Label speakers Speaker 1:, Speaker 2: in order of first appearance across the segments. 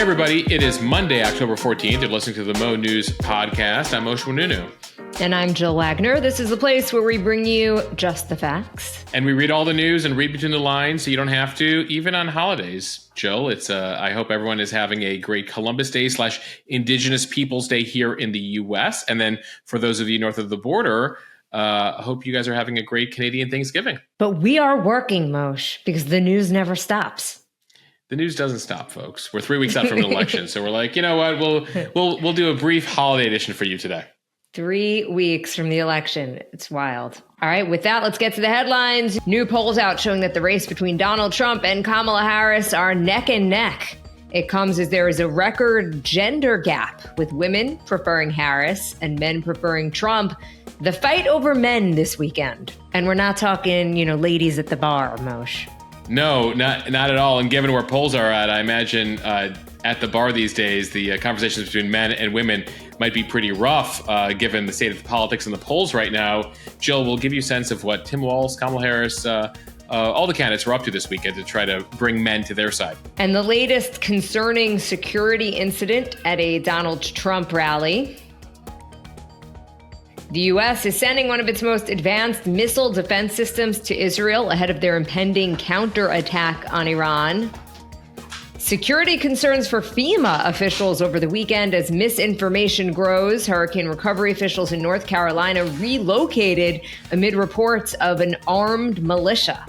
Speaker 1: Hey, everybody. It is Monday, October 14th. You're listening to the Mo News Podcast. I'm Moshe Nunu.
Speaker 2: And I'm Jill Wagner. This is the place where we bring you just the facts.
Speaker 1: And we read all the news and read between the lines so you don't have to, even on holidays. Jill, I hope everyone is having a great Columbus Day / Indigenous Peoples Day here in the U.S. And then for those of you north of the border, I hope you guys are having a great Canadian Thanksgiving.
Speaker 2: But we are working, Moshe, because the news never stops.
Speaker 1: The news doesn't stop, folks. We're 3 weeks out from an election, so we're like, you know what? We'll do a brief holiday edition for you today.
Speaker 2: 3 weeks from the election. It's wild. All right, with that, let's get to the headlines. New polls out showing that the race between Donald Trump and Kamala Harris are neck and neck. It comes as there is a record gender gap, with women preferring Harris and men preferring Trump. The fight over men this weekend. And we're not talking, ladies at the bar, Moshe.
Speaker 1: No, not at all. And given where polls are at, I imagine at the bar these days, the conversations between men and women might be pretty rough, given the state of the politics and the polls right now. Jill, will give you a sense of what Tim Walz, Kamala Harris, all the candidates were up to this weekend to try to bring men to their side.
Speaker 2: And the latest concerning security incident at a Donald Trump rally. The U.S. is sending one of its most advanced missile defense systems to Israel ahead of their impending counterattack on Iran. Security concerns for FEMA officials over the weekend as misinformation grows. Hurricane recovery officials in North Carolina relocated amid reports of an armed militia.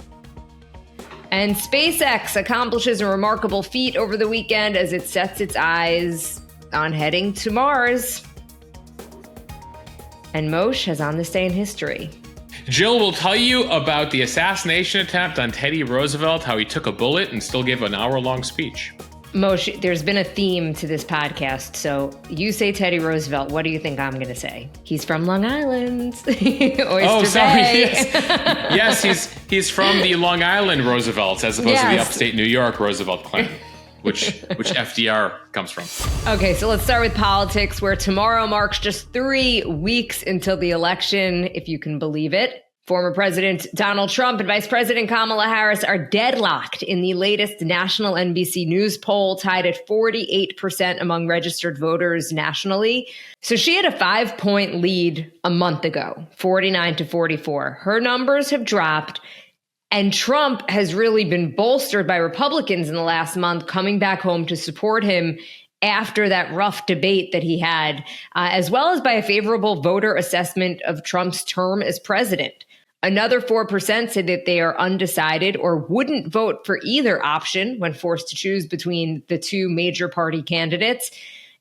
Speaker 2: And SpaceX accomplishes a remarkable feat over the weekend as it sets its eyes on heading to Mars. And Moshe has on this day in history.
Speaker 1: Jill will tell you about the assassination attempt on Teddy Roosevelt, how he took a bullet and still gave an hour-long speech.
Speaker 2: Moshe, there's been a theme to this podcast. So you say Teddy Roosevelt. What do you think I'm going to say? He's from Long Island.
Speaker 1: Oh, sorry. Yes, he's from the Long Island Roosevelts as opposed to the upstate New York Roosevelt clan. Which FDR comes from.
Speaker 2: Okay, so let's start with politics, where tomorrow marks just 3 weeks until the election, if you can believe it. Former President Donald Trump and Vice President Kamala Harris are deadlocked in the latest national NBC News poll, tied at 48% among registered voters nationally. So she had a 5-point lead a month ago, 49-44. Her numbers have dropped. And Trump has really been bolstered by Republicans in the last month, coming back home to support him after that rough debate that he had, as well as by a favorable voter assessment of Trump's term as president. Another 4% said that they are undecided or wouldn't vote for either option when forced to choose between the two major party candidates.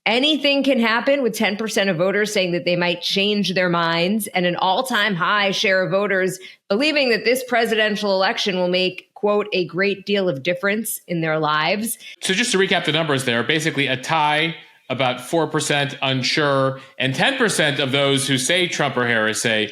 Speaker 2: Anything can happen, with 10% of voters saying that they might change their minds, and an all-time high share of voters believing that this presidential election will make, quote, a great deal of difference in their lives.
Speaker 1: So just to recap the numbers there, basically a tie, about 4% unsure, and 10% of those who say Trump or Harris say,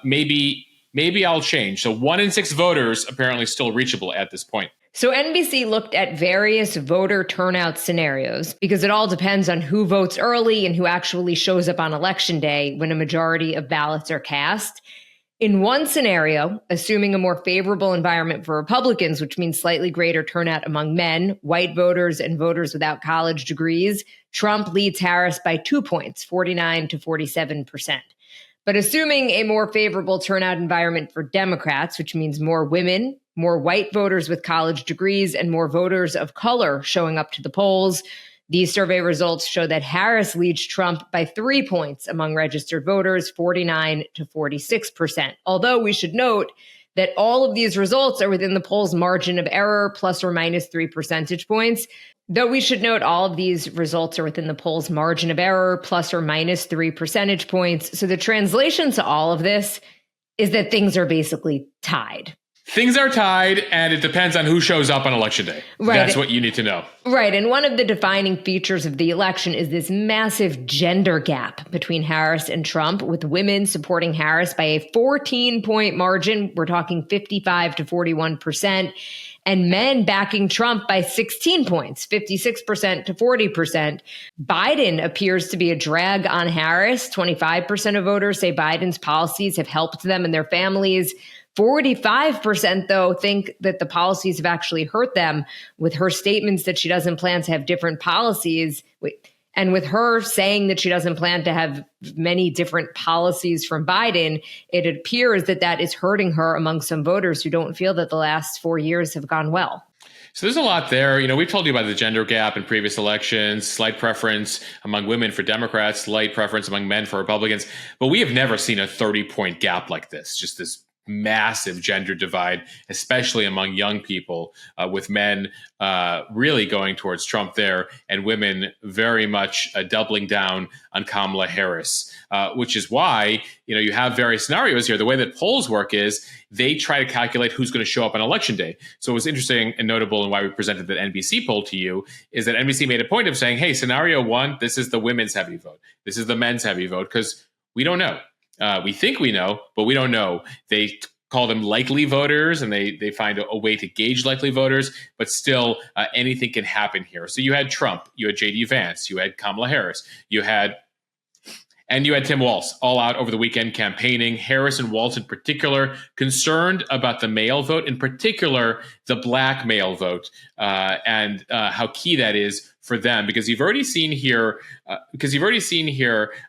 Speaker 1: maybe I'll change. So 1 in 6 voters apparently still reachable at this point.
Speaker 2: So NBC looked at various voter turnout scenarios because it all depends on who votes early and who actually shows up on election day when a majority of ballots are cast. In one scenario, assuming a more favorable environment for Republicans, which means slightly greater turnout among men, white voters, and voters without college degrees, Trump leads Harris by 2 points, 49-47%. But assuming a more favorable turnout environment for Democrats, which means more women, more white voters with college degrees, and more voters of color showing up to the polls, these survey results show that Harris leads Trump by 3 points among registered voters, 49-46%. Although we should note that all of these results are within the poll's margin of error, plus or minus 3 percentage points. Though we should note all of these results are within the poll's margin of error, plus or minus 3 percentage points. So the translation to all of this is that things are basically tied.
Speaker 1: Things are tied, and it depends on who shows up on Election Day. Right. That's what you need to know.
Speaker 2: Right. And one of the defining features of the election is this massive gender gap between Harris and Trump, with women supporting Harris by a 14-point margin. We're talking 55-41%. And men backing Trump by 16 points, 56% to 40%. Biden appears to be a drag on Harris. 25% of voters say Biden's policies have helped them and their families. 45%, though, think that the policies have actually hurt them, with her statements that she doesn't plan to have different policies. And with her saying that she doesn't plan to have many different policies from Biden, it appears that that is hurting her among some voters who don't feel that the last 4 years have gone well.
Speaker 1: So there's a lot there. We've told you about the gender gap in previous elections, slight preference among women for Democrats, slight preference among men for Republicans. But we have never seen a 30-point gap like this, just this massive gender divide, especially among young people, with men really going towards Trump there and women very much doubling down on Kamala Harris, which is why, you have various scenarios here. The way that polls work is they try to calculate who's going to show up on election day. So it was interesting and notable, and why we presented that NBC poll to you, is that NBC made a point of saying, hey, scenario one, this is the women's heavy vote. This is the men's heavy vote, because we don't know. We think we know, but we don't know. They call them likely voters, and they find a way to gauge likely voters, but still anything can happen here. So you had Trump, you had J.D. Vance, you had Kamala Harris, you had Tim Walz all out over the weekend campaigning. Harris and Walz in particular concerned about the male vote, in particular the black male vote, and how key that is for them, because you've already seen here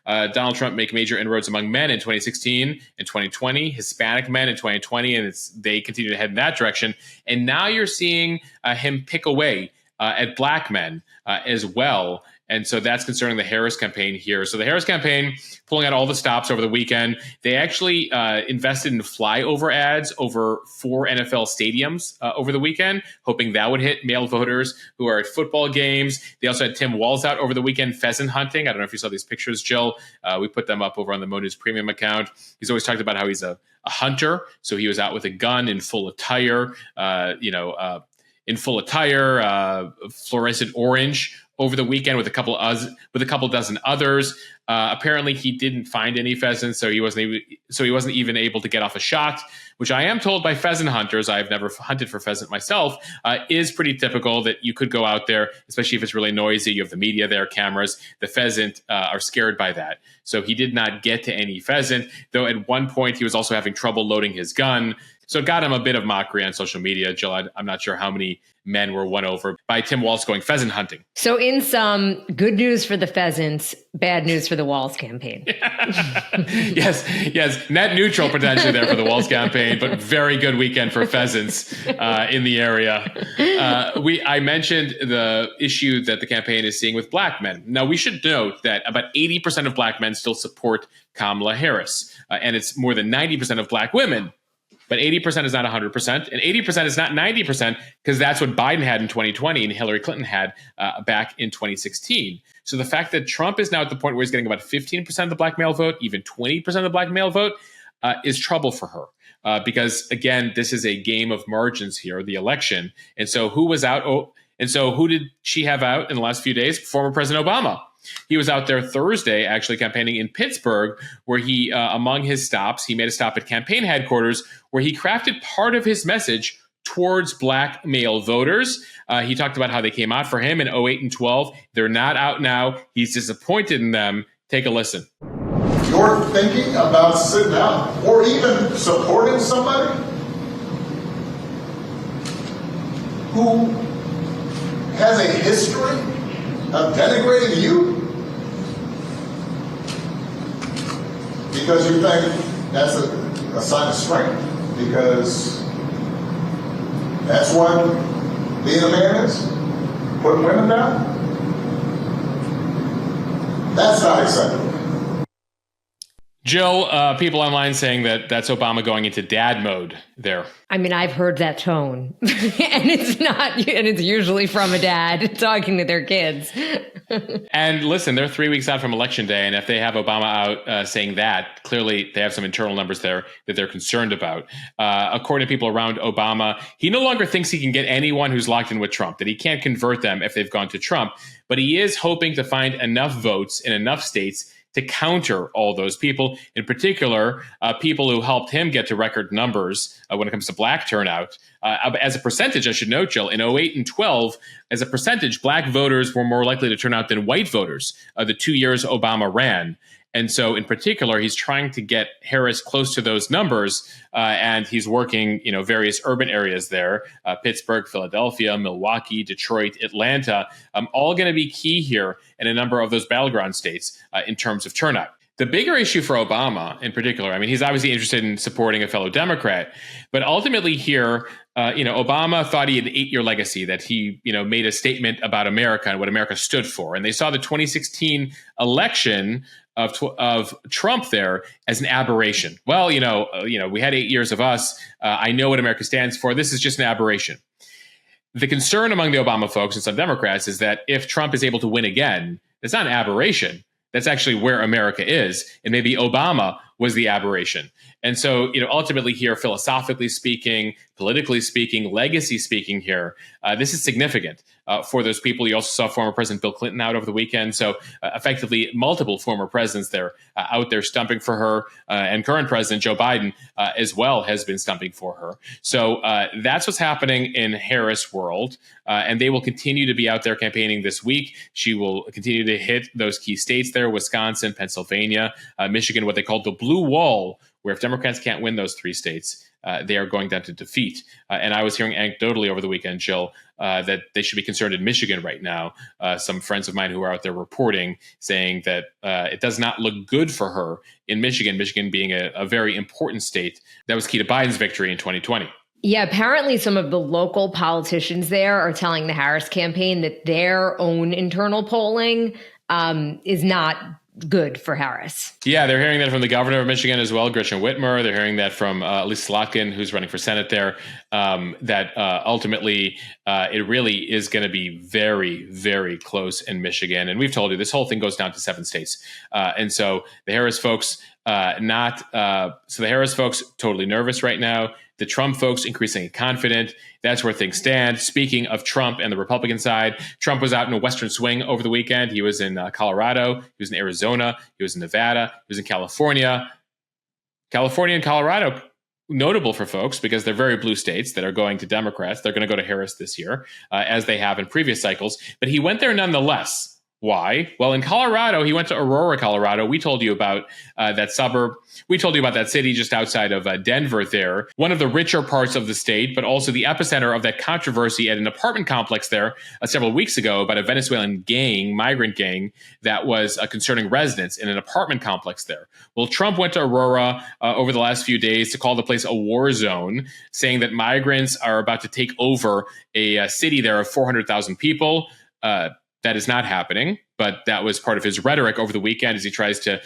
Speaker 1: Donald Trump make major inroads among men in 2016 and 2020, Hispanic men in 2020, and they continue to head in that direction. And now you're seeing him pick away at black men as well. And so that's concerning the Harris campaign here. So the Harris campaign pulling out all the stops over the weekend. They actually invested in flyover ads over 4 NFL stadiums over the weekend, hoping that would hit male voters who are at football games. They also had Tim Walz out over the weekend pheasant hunting. I don't know if you saw these pictures, Jill. We put them up over on the Mo News Premium account. He's always talked about how he's a hunter. So he was out with a gun in full attire, fluorescent orange over the weekend with a couple dozen others. Apparently, he didn't find any pheasants, so he wasn't even able to get off a shot, which I am told by pheasant hunters, I've never hunted for pheasant myself, is pretty typical, that you could go out there, especially if it's really noisy. You have the media there, cameras. The pheasant are scared by that. So he did not get to any pheasant, though at one point he was also having trouble loading his gun. So it got him a bit of mockery on social media. Jill, I'm not sure how many men were won over by Tim Walz going pheasant hunting.
Speaker 2: So in sum, good news for the pheasants, bad news for the Walz campaign.
Speaker 1: Yes. Net neutral potentially there for the Walz campaign, but very good weekend for pheasants in the area. I mentioned the issue that the campaign is seeing with black men. Now, we should note that about 80% of black men still support Kamala Harris, and it's more than 90% of black women. But 80% is not 100%, and 80% is not 90%, because that's what Biden had in 2020 and Hillary Clinton had back in 2016. So the fact that Trump is now at the point where he's getting about 15% of the black male vote, even 20% of the black male vote, is trouble for her. Because, again, this is a game of margins here, the election. And so who was out? Who did she have out in the last few days? Former President Obama. He was out there Thursday actually campaigning in Pittsburgh, where he, among his stops, he made a stop at campaign headquarters where he crafted part of his message towards black male voters. He talked about how they came out for him in 2008 and 12. They're not out now. He's disappointed in them. Take a listen.
Speaker 3: If you're thinking about sitting out or even supporting somebody who has a history of denigrating you because you think that's a sign of strength, because that's what being a man is, putting women down, that's not acceptable.
Speaker 1: Jill, people online saying that that's Obama going into dad mode there.
Speaker 2: I mean, I've heard that tone, and it's usually from a dad talking to their kids.
Speaker 1: And listen, they're 3 weeks out from Election Day, and if they have Obama out saying that, clearly they have some internal numbers there that they're concerned about. According to people around Obama, he no longer thinks he can get anyone who's locked in with Trump, that he can't convert them if they've gone to Trump, but he is hoping to find enough votes in enough states to counter all those people, in particular, people who helped him get to record numbers when it comes to black turnout. As a percentage, I should note, Jill, in 2008 and 12, as a percentage, black voters were more likely to turn out than white voters the 2 years Obama ran. And so in particular, he's trying to get Harris close to those numbers. And he's working, various urban areas there, Pittsburgh, Philadelphia, Milwaukee, Detroit, Atlanta, all going to be key here in a number of those battleground states in terms of turnout. The bigger issue for Obama in particular, I mean, he's obviously interested in supporting a fellow Democrat, but ultimately here, Obama thought he had an 8-year legacy, that he, made a statement about America and what America stood for. And they saw the 2016 election of Trump there as an aberration. Well, we had 8 years of us. I know what America stands for. This is just an aberration. The concern among the Obama folks and some Democrats is that if Trump is able to win again, it's not an aberration. That's actually where America is. And maybe Obama was the aberration. And so, ultimately here, philosophically speaking, politically speaking, legacy speaking here, this is significant for those people. You also saw former President Bill Clinton out over the weekend. So effectively, multiple former presidents there out there stumping for her, and current President Joe Biden as well has been stumping for her. So that's what's happening in Harris' world. And they will continue to be out there campaigning this week. She will continue to hit those key states there, Wisconsin, Pennsylvania, Michigan, what they call the blue wall, where if Democrats can't win those 3 states, they are going down to defeat. And I was hearing anecdotally over the weekend, Jill, that they should be concerned in Michigan right now. Some friends of mine who are out there reporting, saying that it does not look good for her in Michigan, Michigan being a very important state that was key to Biden's victory in 2020.
Speaker 2: Yeah, apparently some of the local politicians there are telling the Harris campaign that their own internal polling is not good for Harris.
Speaker 1: Yeah, they're hearing that from the governor of Michigan as well, Gretchen Whitmer. They're hearing that from Lisa Slotkin, who's running for Senate there, that ultimately it really is going to be very, very close in Michigan. And we've told you this whole thing goes down to 7 states. And so the Harris folks the Harris folks totally nervous right now. The Trump folks increasingly confident. That's where things stand. Speaking of Trump and the Republican side, Trump was out in a western swing over the weekend. He was in Colorado. He was in Arizona. He was in Nevada. He was in California. California and Colorado, notable for folks because they're very blue states that are going to Democrats. They're going to go to Harris this year, as they have in previous cycles. But he went there nonetheless. Why? Well, in Colorado, he went to Aurora, Colorado. We told you about that suburb. We told you about that city just outside of Denver there, one of the richer parts of the state, but also the epicenter of that controversy at an apartment complex there several weeks ago about a Venezuelan gang, migrant gang, that was concerning residents in an apartment complex there. Well, Trump went to Aurora over the last few days to call the place a war zone, saying that migrants are about to take over a city there of 400,000 people. That is not happening, but that was part of his rhetoric over the weekend as he tries to,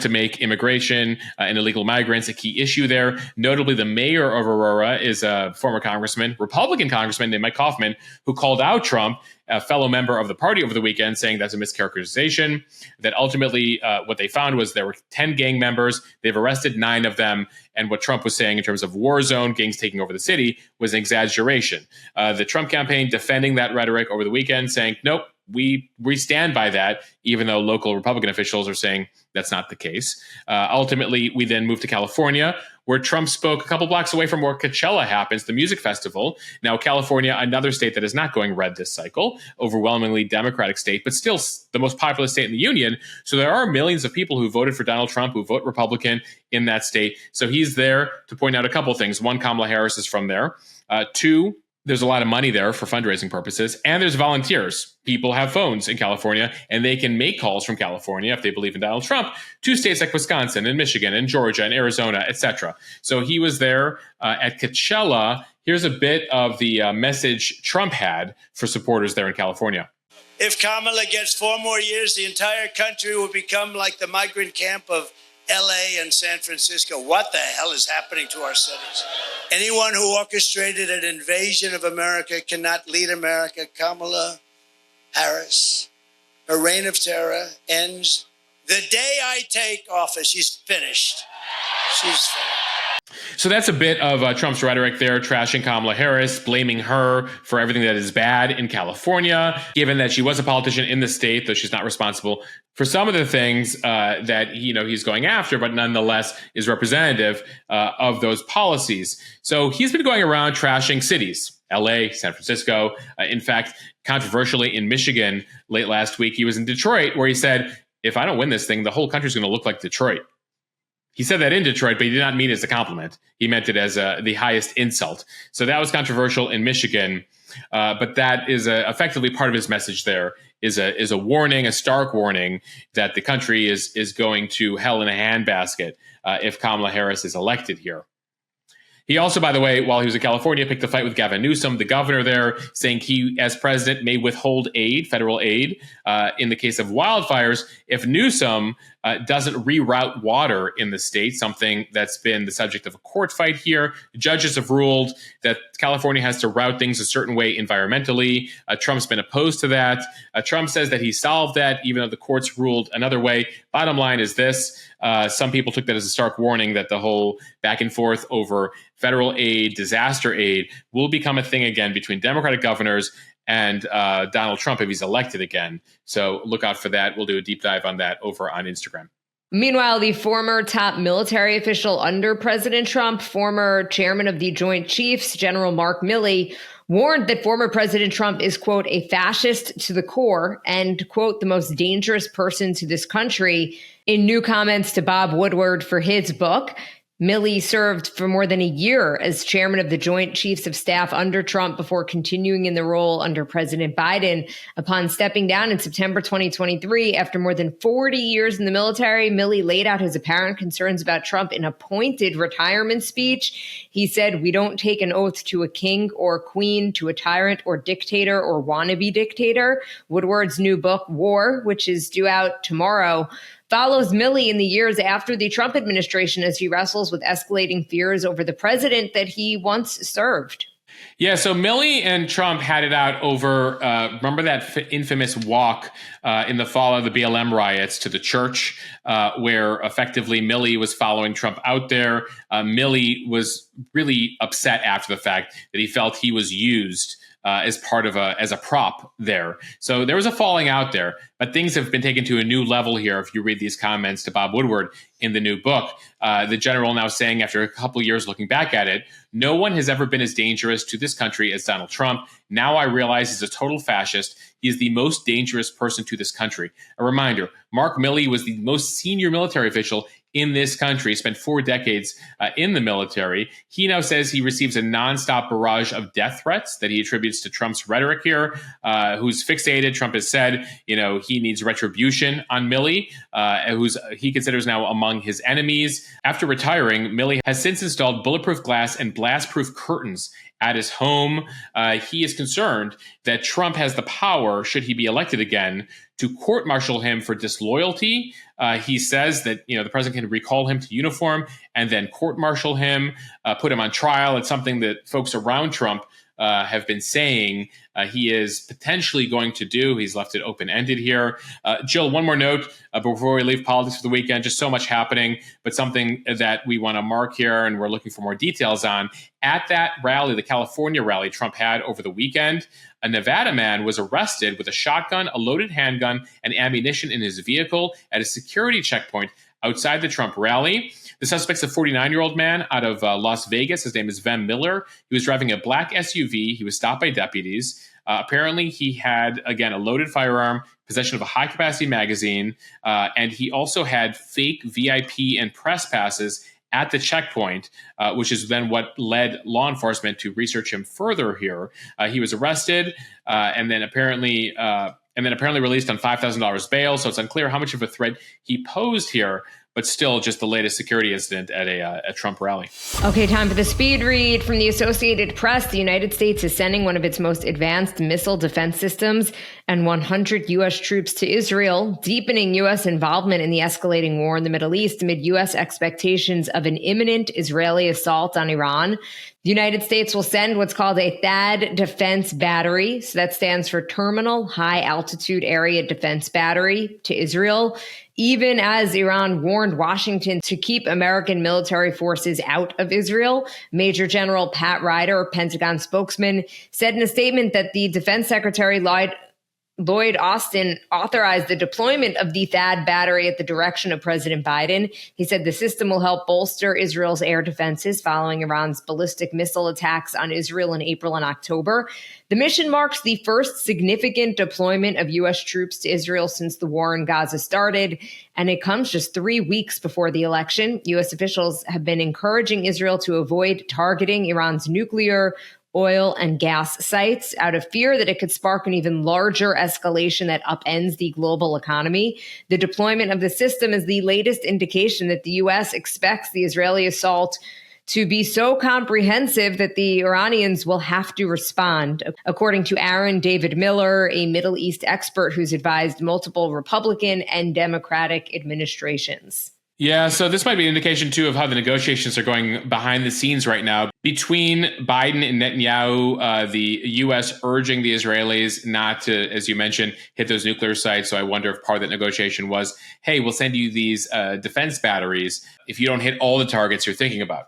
Speaker 1: make immigration and illegal migrants a key issue there. Notably, the mayor of Aurora is a former congressman, Republican congressman named Mike Kaufman, who called out Trump, a fellow member of the party over the weekend, saying that's a mischaracterization, that ultimately what they found was there were 10 gang members. They've arrested 9 of them. And what Trump was saying in terms of war zone, gangs taking over the city, was an exaggeration. The Trump campaign defending that rhetoric over the weekend, saying, nope, we stand by that, even though local Republican officials are saying that's not the case. Ultimately, we then moved to California, where Trump spoke a couple blocks away from where Coachella happens, the music festival. Now, California, another state that is not going red this cycle, overwhelmingly Democratic state, but still the most populous state in the union. So there are millions of people who voted for Donald Trump, who vote Republican in that state. So he's there to point out a couple things. 1, Kamala Harris is from there. 2, there's a lot of money there for fundraising purposes, and there's volunteers. People have phones in California, and they can make calls from California, if they believe in Donald Trump, to states like Wisconsin and Michigan and Georgia and Arizona, etc. So he was there at Coachella. Here's a bit of the message Trump had for supporters there in California.
Speaker 4: If Kamala gets 4 more years, the entire country will become like the migrant camp of LA and San Francisco. What the hell is happening to our cities? Anyone who orchestrated an invasion of America cannot lead America. Kamala Harris, her reign of terror ends the day I take office. She's finished. She's finished.
Speaker 1: So that's a bit of Trump's rhetoric there, trashing Kamala Harris, blaming her for everything that is bad in California, given that she was a politician in the state, though she's not responsible for some of the things that he's going after, but nonetheless is representative of those policies. So he's been going around trashing cities, LA, San Francisco. In fact, controversially in Michigan late last week, he was in Detroit, where he said, if I don't win this thing, the whole country's going to look like Detroit. He said that in Detroit, but he did not mean it as a compliment. He meant it as the highest insult. So that was controversial in Michigan. But that is effectively part of his message there is a warning, a stark warning that the country is going to hell in a handbasket if Kamala Harris is elected here. He also, by the way, while he was in California, picked a fight with Gavin Newsom, the governor there, saying he, as president, may withhold aid, federal aid, in the case of wildfires if Newsom doesn't reroute water in the state, something that's been the subject of a court fight here. Judges have ruled that California has to route things a certain way environmentally. Trump's been opposed to that. Trump says that he solved that, even though the courts ruled another way. Bottom line is this. Some people took that as a stark warning that the whole back and forth over federal aid, disaster aid, will become a thing again between Democratic governors and Donald Trump if he's elected again. So look out for that. We'll do a deep dive on that over on Instagram.
Speaker 2: Meanwhile, the former top military official under President Trump, former chairman of the Joint Chiefs, General Mark Milley, warned that former President Trump is, quote, a fascist to the core and, quote, the most dangerous person to this country in new comments to Bob Woodward for his book. Milley served for more than a year as chairman of the Joint Chiefs of Staff under Trump before continuing in the role under President Biden. Upon stepping down in September 2023, after more than 40 years in the military, Milley laid out his apparent concerns about Trump in a pointed retirement speech. He said, "We don't take an oath to a king or queen, to a tyrant or dictator or wannabe dictator." Woodward's new book, War, which is due out tomorrow, follows Milley in the years after the Trump administration as he wrestles with escalating fears over the president that he once served.
Speaker 1: Yeah, so Milley and Trump had it out over, remember that infamous walk in the fall of the BLM riots to the church, where effectively Milley was following Trump out there. Milley was really upset after the fact that he felt he was used as part of as a prop there. So there was a falling out there, but things have been taken to a new level here. If you read these comments to Bob Woodward in the new book, the general now saying after a couple of years looking back at it, no one has ever been as dangerous to this country as Donald Trump. Now I realize he's a total fascist. He is the most dangerous person to this country. A reminder, Mark Milley was the most senior military official in this country, spent 4 decades in the military. He now says he receives a nonstop barrage of death threats that he attributes to Trump's rhetoric here, who's fixated. Trump has said, he needs retribution on Milley, who's he considers now among his enemies. After retiring, Milley has since installed bulletproof glass and blast-proof curtains at his home. He is concerned that Trump has the power, should he be elected again, to court-martial him for disloyalty. He says that the president can recall him to uniform and then court-martial him, put him on trial. It's something that folks around Trump have been saying he is potentially going to do. He's left it open-ended here. Jill, one more note before we leave politics for the weekend. Just so much happening, but something that we want to mark here and we're looking for more details on. At that rally, the California rally Trump had over the weekend, a Nevada man was arrested with a shotgun, a loaded handgun, and ammunition in his vehicle at a security checkpoint outside the Trump rally. The suspect's a 49-year-old man out of Las Vegas. His name is Vem Miller. He was driving a black SUV. He was stopped by deputies. Apparently, he had, again, a loaded firearm, possession of a high-capacity magazine, and he also had fake VIP and press passes at the checkpoint, which is then what led law enforcement to research him further here. He was arrested and then apparently released on $5,000 bail. So it's unclear how much of a threat he posed here, but still just the latest security incident at a Trump rally.
Speaker 2: Okay, time for the speed read from the Associated Press. The United States is sending one of its most advanced missile defense systems and 100 U.S. troops to Israel, deepening U.S. involvement in the escalating war in the Middle East amid U.S. expectations of an imminent Israeli assault on Iran. The United States will send what's called a THAAD defense battery. So that stands for Terminal High Altitude Area Defense Battery to Israel, even as Iran warned Washington to keep American military forces out of Israel. Major General Pat Ryder, Pentagon spokesman, said in a statement that the defense secretary Lloyd Austin authorized the deployment of the THAAD battery at the direction of President Biden. He said the system will help bolster Israel's air defenses following Iran's ballistic missile attacks on Israel in April and October. The mission marks the first significant deployment of U.S. troops to Israel since the war in Gaza started, and it comes just 3 weeks before the election. U.S. officials have been encouraging Israel to avoid targeting Iran's nuclear, oil, and gas sites out of fear that it could spark an even larger escalation that upends the global economy. The deployment of the system is the latest indication that the U.S. expects the Israeli assault to be so comprehensive that the Iranians will have to respond, according to Aaron David Miller, a Middle East expert who's advised multiple Republican and Democratic administrations.
Speaker 1: Yeah, so this might be an indication, too, of how the negotiations are going behind the scenes right now. Between Biden and Netanyahu, the U.S. urging the Israelis not to, as you mentioned, hit those nuclear sites. So I wonder if part of that negotiation was, hey, we'll send you these defense batteries if you don't hit all the targets you're thinking about.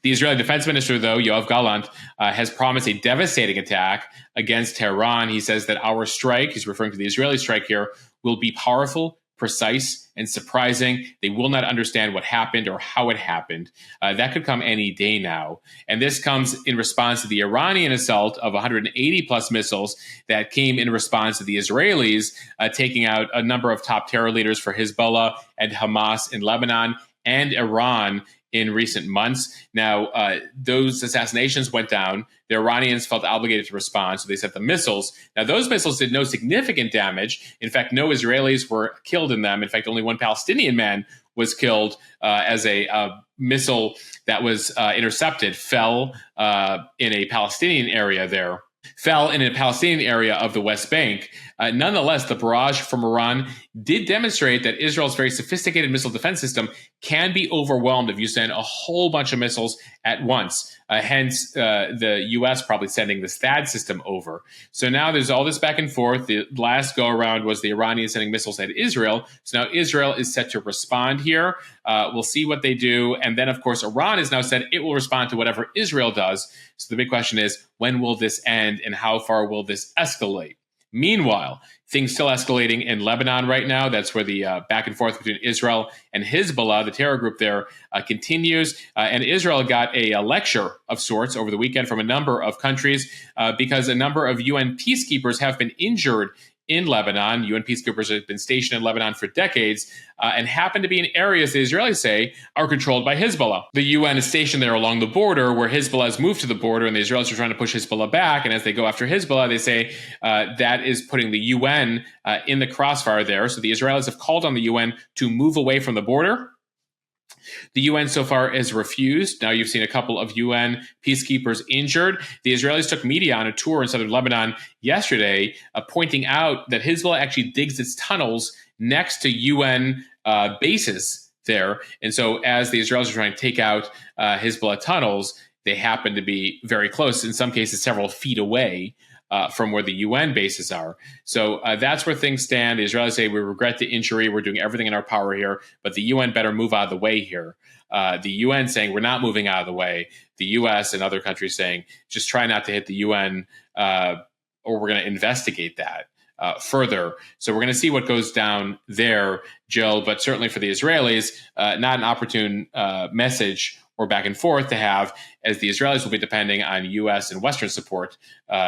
Speaker 1: The Israeli defense minister, though, Yoav Gallant, has promised a devastating attack against Tehran. He says that our strike, he's referring to the Israeli strike here, will be powerful, precise, and surprising. They will not understand what happened or how it happened. That could come any day now. And this comes in response to the Iranian assault of 180 plus missiles that came in response to the Israelis taking out a number of top terror leaders for Hezbollah and Hamas in Lebanon and Iran in recent months. Now, those assassinations went down. The Iranians felt obligated to respond, so they sent the missiles. Now, those missiles did no significant damage. In fact, no Israelis were killed in them. In fact, only one Palestinian man was killed as a missile that was intercepted fell in a Palestinian area there. Fell in a Palestinian area of the West Bank. Nonetheless, the barrage from Iran did demonstrate that Israel's very sophisticated missile defense system can be overwhelmed if you send a whole bunch of missiles at once. Hence, the U.S. probably sending this THAAD system over. So now there's all this back and forth. The last go-around was the Iranians sending missiles at Israel. So now Israel is set to respond here. We'll see what they do. And then, of course, Iran has now said it will respond to whatever Israel does. So the big question is, when will this end and how far will this escalate? Meanwhile, things still escalating in Lebanon right now. That's where the back and forth between Israel and Hezbollah, the terror group there, continues. And Israel got a lecture of sorts over the weekend from a number of countries because a number of UN peacekeepers have been injured in Lebanon. UN peacekeepers have been stationed in Lebanon for decades and happen to be in areas the Israelis say are controlled by Hezbollah. The UN is stationed there along the border where Hezbollah has moved to the border, and the Israelis are trying to push Hezbollah back. And as they go after Hezbollah, they say that is putting the UN in the crossfire there. So the Israelis have called on the UN to move away from the border. The UN so far has refused. Now you've seen a couple of UN peacekeepers injured. The Israelis took media on a tour in southern Lebanon yesterday, pointing out that Hezbollah actually digs its tunnels next to UN bases there. And so as the Israelis are trying to take out Hezbollah tunnels, they happen to be very close, in some cases several feet away from where the UN bases are. So that's where things stand. The Israelis say, we regret the injury. We're doing everything in our power here, but the UN better move out of the way here. The UN saying, we're not moving out of the way. The US and other countries saying, just try not to hit the UN or we're going to investigate that further. So we're going to see what goes down there, Jill, but certainly for the Israelis, not an opportune message or back and forth to have, as the Israelis will be depending on U.S. and Western support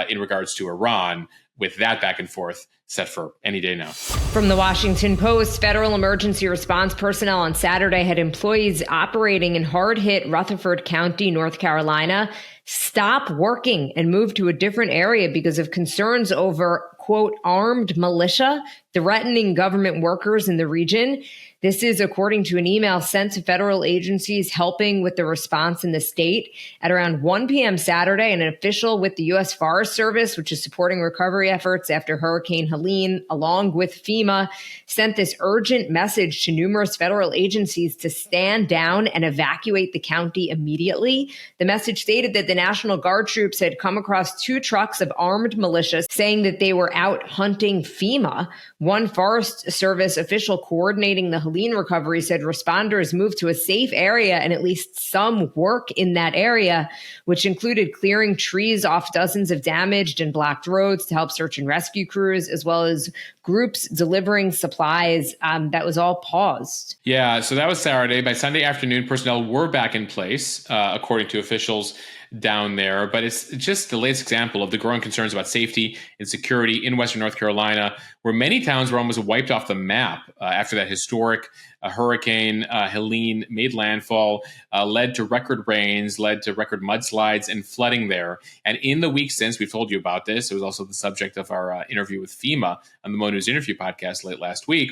Speaker 1: in regards to Iran, with that back and forth set for any day now.
Speaker 2: From the Washington Post, federal emergency response personnel on Saturday had employees operating in hard-hit Rutherford County, North Carolina, stop working and move to a different area because of concerns over, quote, armed militia threatening government workers in the region. This is according to an email sent to federal agencies helping with the response in the state. At around 1 p.m. Saturday, an official with the U.S. Forest Service, which is supporting recovery efforts after Hurricane Helene, along with FEMA, sent this urgent message to numerous federal agencies to stand down and evacuate the county immediately. The message stated that the National Guard troops had come across 2 trucks of armed militias, saying that they were out hunting FEMA. One Forest Service official coordinating the Helene Recovery said responders moved to a safe area and at least some work in that area, which included clearing trees off dozens of damaged and blocked roads to help search and rescue crews, as well as groups delivering supplies. That was all paused.
Speaker 1: Yeah, so that was Saturday. By Sunday afternoon, personnel were back in place, according to officials down there. But it's just the latest example of the growing concerns about safety and security in Western North Carolina, where many towns were almost wiped off the map after that historic hurricane Helene made landfall, led to record rains, led to record mudslides and flooding there. And in the week since, we've told you about this. It was also the subject of our interview with FEMA on the Mo News Interview podcast late last week,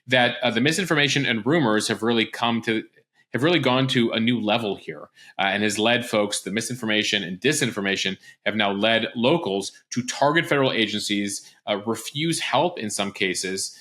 Speaker 1: that the misinformation and rumors have really gone to a new level here, and has led folks, the misinformation and disinformation have now led locals to target federal agencies, refuse help in some cases.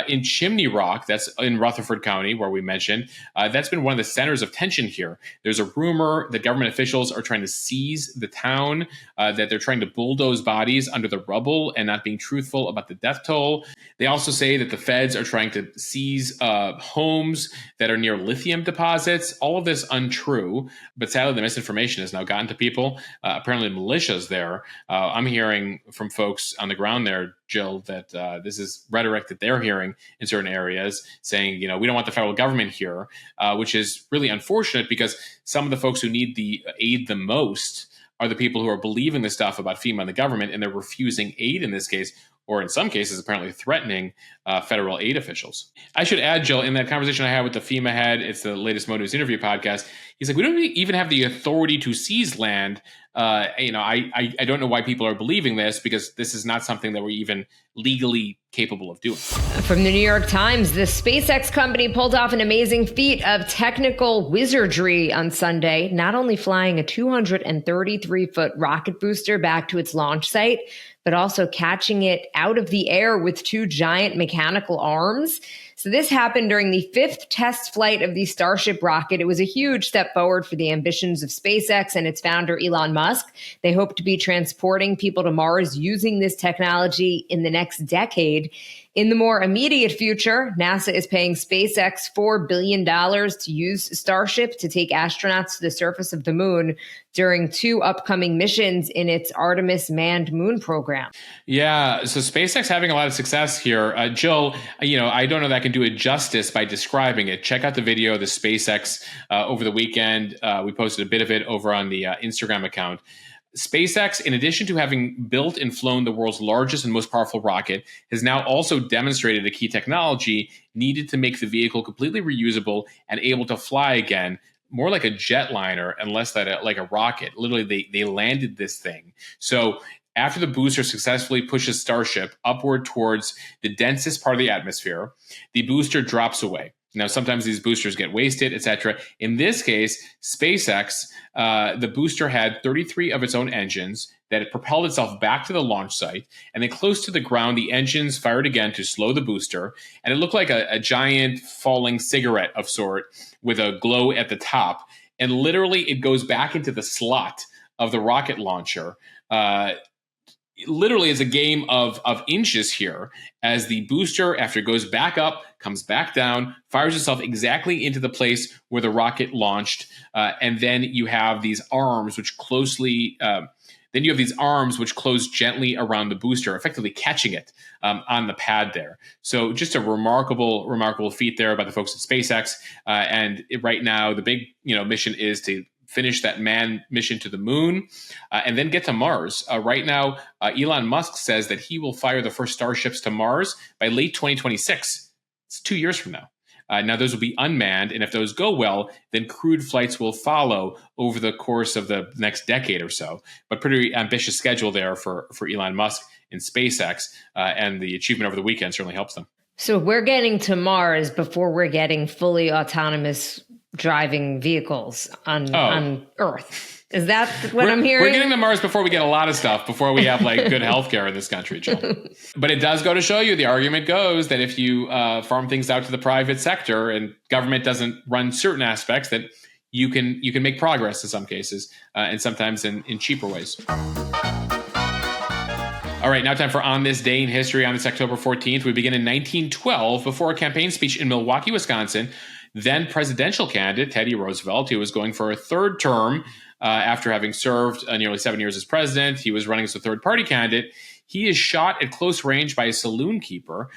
Speaker 1: In Chimney Rock, that's in Rutherford County, where we mentioned, that's been one of the centers of tension here. There's a rumor that government officials are trying to seize the town, that they're trying to bulldoze bodies under the rubble and not being truthful about the death toll. They also say that the feds are trying to seize homes that are near lithium deposits. All of this untrue, but sadly the misinformation has now gotten to people. Apparently militia's there. I'm hearing from folks on the ground there, Jill, that this is rhetoric that they're hearing in certain areas saying, we don't want the federal government here, which is really unfortunate because some of the folks who need the aid the most are the people who are believing this stuff about FEMA and the government, and they're refusing aid in this case, or in some cases apparently threatening federal aid officials. I should add, Jill, in that conversation I had with the FEMA head, it's the latest Mo News Interview podcast, he's like, we don't even have the authority to seize land. I don't know why people are believing this, because this is not something that we're even legally capable of doing.
Speaker 2: From the New York Times, the SpaceX company pulled off an amazing feat of technical wizardry on Sunday, not only flying a 233-foot rocket booster back to its launch site, but also catching it out of the air with two giant mechanical arms. So this happened during the 5th test flight of the Starship rocket. It was a huge step forward for the ambitions of SpaceX and its founder, Elon Musk. They hope to be transporting people to Mars using this technology in the next decade. In the more immediate future, NASA is paying SpaceX $4 billion to use Starship to take astronauts to the surface of the moon during 2 upcoming missions in its Artemis manned moon program.
Speaker 1: Yeah, so SpaceX having a lot of success here. Jill, I don't know that I can do it justice by describing it. Check out the video of the SpaceX over the weekend. We posted a bit of it over on the Instagram account. SpaceX, in addition to having built and flown the world's largest and most powerful rocket, has now also demonstrated a key technology needed to make the vehicle completely reusable and able to fly again, more like a jetliner and less like a rocket. Literally, they landed this thing. So after the booster successfully pushes Starship upward towards the densest part of the atmosphere, the booster drops away. Now, sometimes these boosters get wasted, etc. In this case, SpaceX, the booster had 33 of its own engines that it propelled itself back to the launch site. And then close to the ground, the engines fired again to slow the booster. And it looked like a giant falling cigarette of sort with a glow at the top. And literally, it goes back into the slot of the rocket launcher. Literally, it's a game of inches here as the booster, after it goes back up, comes back down, fires itself exactly into the place where the rocket launched, and then you have these arms which close gently around the booster, effectively catching it on the pad there. So just a remarkable feat there by the folks at SpaceX. Right now, the big mission is to finish that manned mission to the moon, and then get to Mars. Right now, Elon Musk says that he will fire the first Starships to Mars by late 2026. It's 2 years from now. Now, those will be unmanned, and if those go well, then crewed flights will follow over the course of the next decade or so. But pretty ambitious schedule there for Elon Musk and SpaceX, and the achievement over the weekend certainly helps them.
Speaker 2: So we're getting to Mars before we're getting fully autonomous driving vehicles on Earth. Is that what I'm hearing?
Speaker 1: We're getting to Mars before we get a lot of stuff, before we have good healthcare in this country, Jill. But it does go to show you, the argument goes that if you farm things out to the private sector and government doesn't run certain aspects, that you can make progress in some cases, and sometimes in cheaper ways. All right, now time for On This Day in History on this October 14th. We begin in 1912 before a campaign speech in Milwaukee, Wisconsin. Then presidential candidate Teddy Roosevelt, who was going for a third term after having served nearly 7 years as president. He was running as a third-party candidate. He is shot at close range by a saloon keeper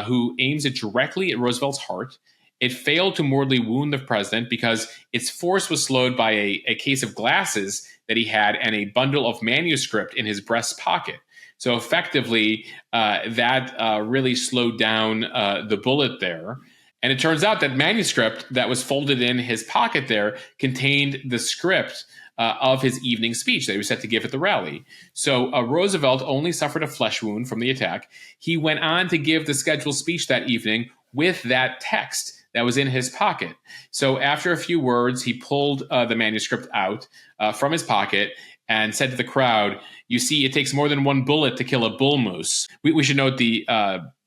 Speaker 1: who aims it directly at Roosevelt's heart. It failed to mortally wound the president because its force was slowed by a case of glasses that he had and a bundle of manuscript in his breast pocket. So effectively, that really slowed down the bullet there. And it turns out that manuscript that was folded in his pocket there contained the script of his evening speech that he was set to give at the rally. So Roosevelt only suffered a flesh wound from the attack. He went on to give the scheduled speech that evening with that text that was in his pocket. So after a few words, he pulled the manuscript out from his pocket and said to the crowd, "You see, it takes more than one bullet to kill a bull moose." We should note the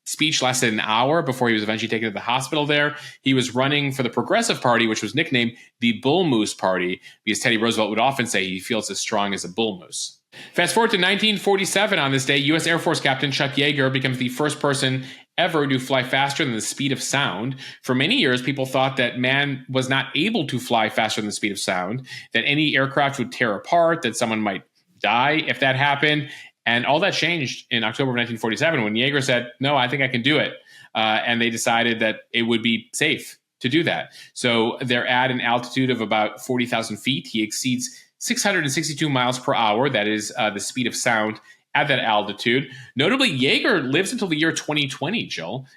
Speaker 1: speech lasted an hour before he was eventually taken to the hospital there. He was running for the Progressive Party, which was nicknamed the Bull Moose Party, because Teddy Roosevelt would often say he feels as strong as a bull moose. Fast forward to 1947 on this day, U.S. Air Force Captain Chuck Yeager becomes the first person ever to fly faster than the speed of sound. For many years, people thought that man was not able to fly faster than the speed of sound, that any aircraft would tear apart, that someone might die if that happened. And all that changed in October of 1947 when Yeager said, "No, I think I can do it." And they decided that it would be safe to do that. So they're at an altitude of about 40,000 feet. He exceeds 662 miles per hour. That is the speed of sound at that altitude. Notably, Yeager lives until the year 2020, Jill.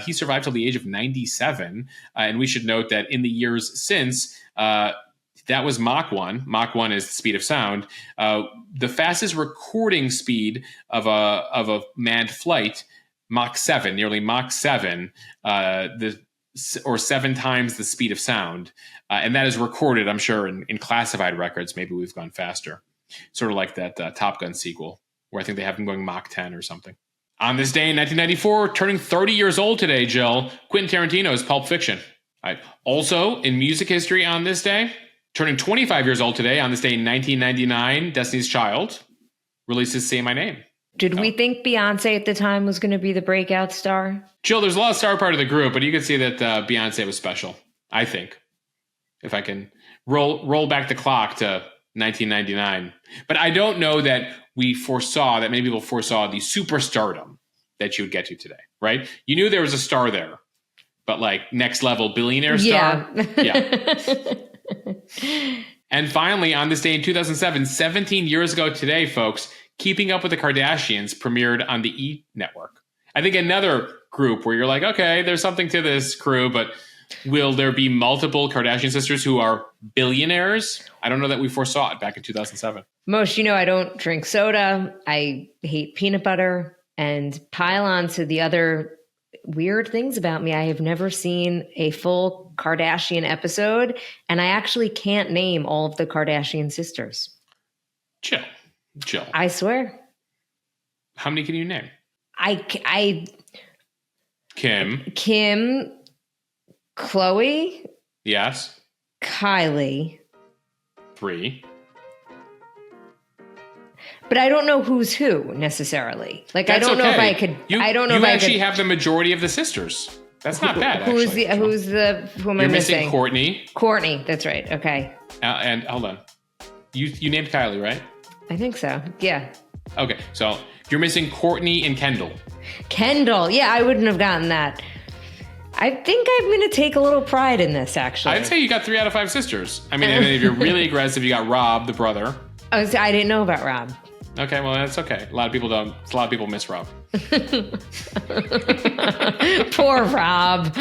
Speaker 1: He survived till the age of 97. And we should note that in the years since, that was Mach 1. Mach 1 is the speed of sound. The fastest recording speed of a manned flight, Mach 7, nearly Mach 7, or 7 times the speed of sound. And that is recorded, I'm sure, in classified records. Maybe we've gone faster. Sort of like that Top Gun sequel, where I think they have him going Mach 10 or something. On this day in 1994, turning 30 years old today, Jill, Quentin Tarantino's Pulp Fiction. All right. Also, in music history on this day, turning 25 years old today, on this day in 1999, Destiny's Child releases Say My Name.
Speaker 2: Did we think Beyonce at the time was going to be the breakout star?
Speaker 1: Jill, there's a lot of star part of the group, but you can see that Beyonce was special, I think. If I can roll back the clock to 1999. But I don't know that many people foresaw the superstardom that you would get to today, right? You knew there was a star there, but like next level billionaire star? Yeah. And finally, on this day in 2007, 17 years ago today, folks, Keeping Up with the Kardashians premiered on the E! Network. I think another group where you're like, okay, there's something to this crew, but will there be multiple Kardashian sisters who are billionaires? I don't know that we foresaw it back in 2007.
Speaker 2: Most, I don't drink soda. I hate peanut butter. And pile on to the other weird things about me. I have never seen a full Kardashian episode, and I actually can't name all of the Kardashian sisters.
Speaker 1: Jill.
Speaker 2: I swear.
Speaker 1: How many can you name?
Speaker 2: Kim, Khloe.
Speaker 1: Yes.
Speaker 2: Kylie.
Speaker 1: 3.
Speaker 2: But I don't know who's who necessarily. Like,
Speaker 1: That's
Speaker 2: I don't know if
Speaker 1: okay.
Speaker 2: I could.
Speaker 1: You actually have the majority of the sisters. That's not bad.
Speaker 2: Who am I missing?
Speaker 1: Courtney.
Speaker 2: Courtney. That's right. Okay.
Speaker 1: And hold on. You named Kylie, right?
Speaker 2: I think so. Yeah.
Speaker 1: Okay. So you're missing Courtney and Kendall.
Speaker 2: Kendall. Yeah, I wouldn't have gotten that. I think I'm going to take a little pride in this, actually.
Speaker 1: I'd say you got 3 out of 5 sisters. I mean, and if you're really aggressive, you got Rob, the brother.
Speaker 2: I didn't know about Rob.
Speaker 1: Okay, well, that's okay. A lot of people don't. A lot of people miss Rob.
Speaker 2: Poor Rob.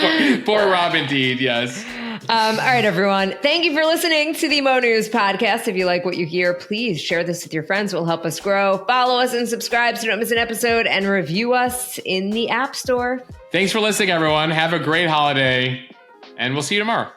Speaker 1: Poor Rob, indeed. Yes.
Speaker 2: All right, everyone. Thank you for listening to the Mo News podcast. If you like what you hear, please share this with your friends. It will help us grow. Follow us and subscribe so you don't miss an episode, and review us in the App Store.
Speaker 1: Thanks for listening, everyone. Have a great holiday, and we'll see you tomorrow.